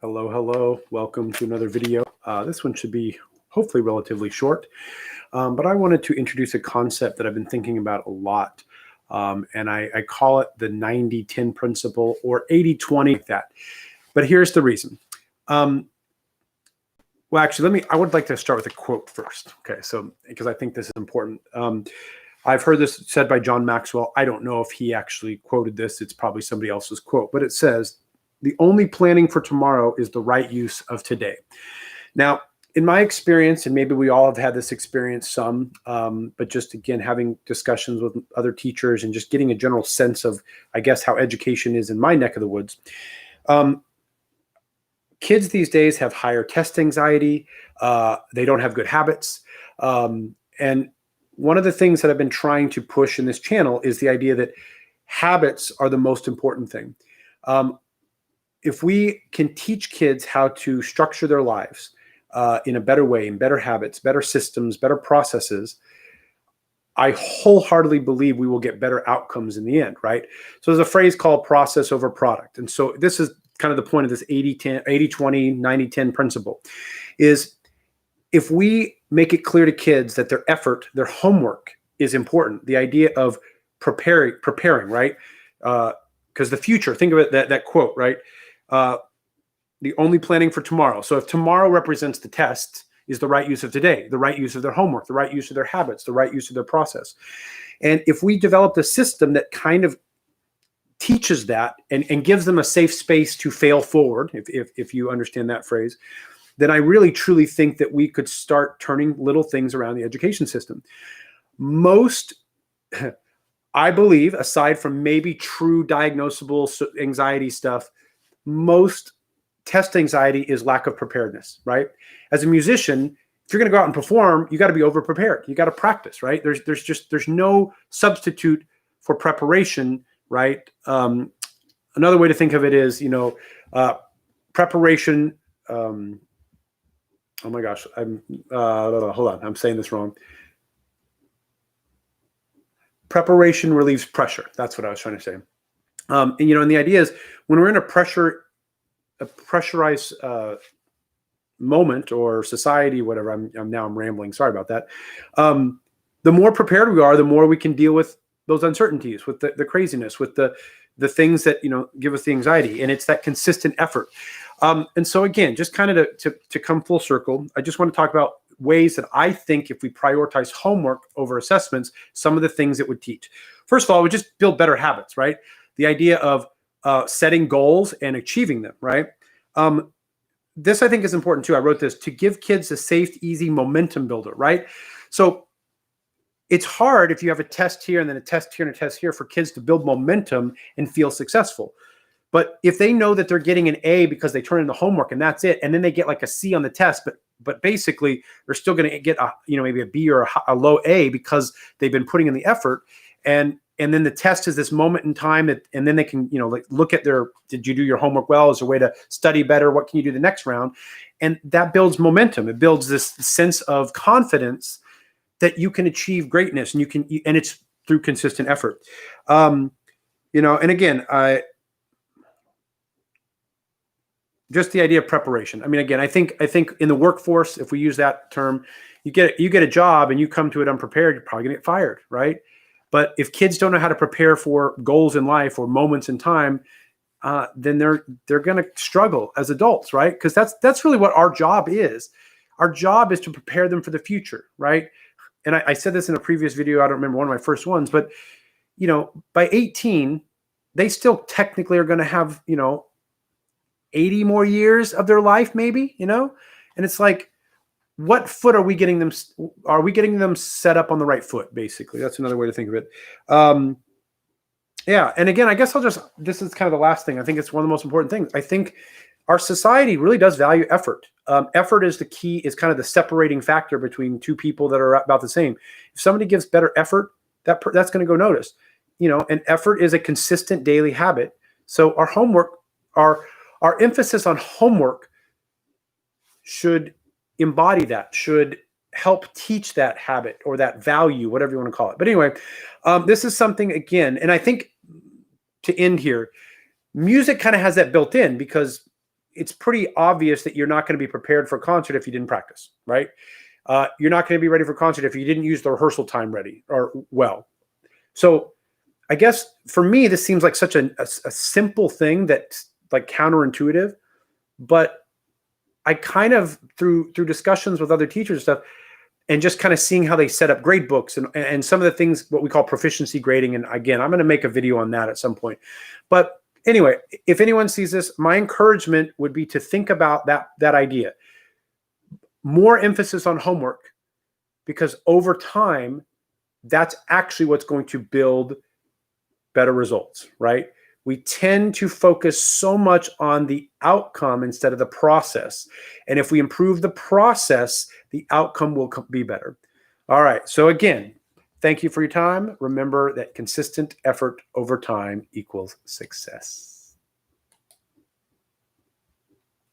Hello, hello. Welcome to another video. This one should be hopefully relatively short, but I wanted to introduce a concept that I've been thinking about a lot, and I call it the 90-10 principle or 80-20, like that. But here's the reason. Well, actually, I would like to start with a quote first. Okay, so because I think this is important. I've heard this said by John Maxwell. I don't know if he actually quoted this. It's probably somebody else's quote, but it says, "The only planning for tomorrow is the right use of today." Now, in my experience, and maybe we all have had this experience but just again, having discussions with other teachers and just getting a general sense of, I guess, how education is in my neck of the woods. Kids these days have higher test anxiety. They don't have good habits. And one of the things that I've been trying to push in this channel is the idea that habits are the most important thing. If we can teach kids how to structure their lives in a better way, in better habits, better systems, better processes, I wholeheartedly believe we will get better outcomes in the end, right? So there's a phrase called process over product. And so this is kind of the point of this 80-10, 80-20, 90-10 principle, is if we make it clear to kids that their effort, their homework is important, the idea of preparing, right? Because the future, think of it, that quote, right? The only planning for tomorrow. So if tomorrow represents the test, is the right use of today, the right use of their homework, the right use of their habits, the right use of their process. And if we developed a system that kind of teaches that and gives them a safe space to fail forward, if you understand that phrase, then I really truly think that we could start turning little things around the education system. Most, I believe, aside from maybe true diagnosable anxiety stuff, most test anxiety is lack of preparedness, right? As a musician, if you're going to go out and perform, you got to be over prepared. You got to practice, right? There's no substitute for preparation, right? Another way to think of it is, preparation. Oh my gosh, hold on, I'm saying this wrong. Preparation relieves pressure. That's what I was trying to say. And the idea is when we're in a pressurized moment or society, whatever. I'm rambling. Sorry about that. The more prepared we are, the more we can deal with those uncertainties, with the craziness, with the things that give us the anxiety, and it's that consistent effort. And so again, just kind of to come full circle, I just want to talk about ways that I think if we prioritize homework over assessments, some of the things it would teach. First of all, we just build better habits, right? The idea of setting goals and achieving them, right? This I think is important too. I wrote this to give kids a safe, easy momentum builder, right? So it's hard if you have a test here and then a test here and a test here for kids to build momentum and feel successful. But if they know that they're getting an A because they turn in the homework and that's it, and then they get like a C on the test, but basically they're still going to get maybe a B or a low A because they've been putting in the effort, and then the test is this moment in time and then they can look at did you do your homework well? Is there a way to study better? What can you do the next round? And that builds momentum. It builds this sense of confidence that you can achieve greatness, and and it's through consistent effort. And again, just the idea of preparation. I mean, again, I think in the workforce, if we use that term, you get a job and you come to it unprepared, you're probably gonna get fired, right? But if kids don't know how to prepare for goals in life or moments in time, then they're gonna struggle as adults, right? Because that's really what our job is. Our job is to prepare them for the future, right? And I said this in a previous video. I don't remember, one of my first ones, but by 18, they still technically are going to have 80 more years of their life, maybe, and it's like, what foot are we getting them? Are we getting them set up on the right foot? Basically, that's another way to think of it. Yeah. And again, I guess this is kind of the last thing. I think it's one of the most important things. I think our society really does value effort. Effort is the key, is kind of the separating factor between two people that are about the same. If somebody gives better effort, that's going to go noticed. And effort is a consistent daily habit. So our homework, our emphasis on homework should embody that, should help teach that habit or that value, whatever you want to call it. But anyway, this is something, again, and I think to end here, music kind of has that built in because it's pretty obvious that you're not going to be prepared for a concert if you didn't practice, right? You're not going to be ready for concert if you didn't use the rehearsal time ready or well. So I guess for me, this seems like such a simple thing that's like counterintuitive, but I kind of through discussions with other teachers and stuff, and just kind of seeing how they set up grade books and some of the things, what we call proficiency grading. And again, I'm going to make a video on that at some point. But anyway, if anyone sees this, my encouragement would be to think about that idea. More emphasis on homework, because over time, that's actually what's going to build better results, right? We tend to focus so much on the outcome instead of the process. And if we improve the process, the outcome will be better. All right. So again, thank you for your time. Remember that consistent effort over time equals success.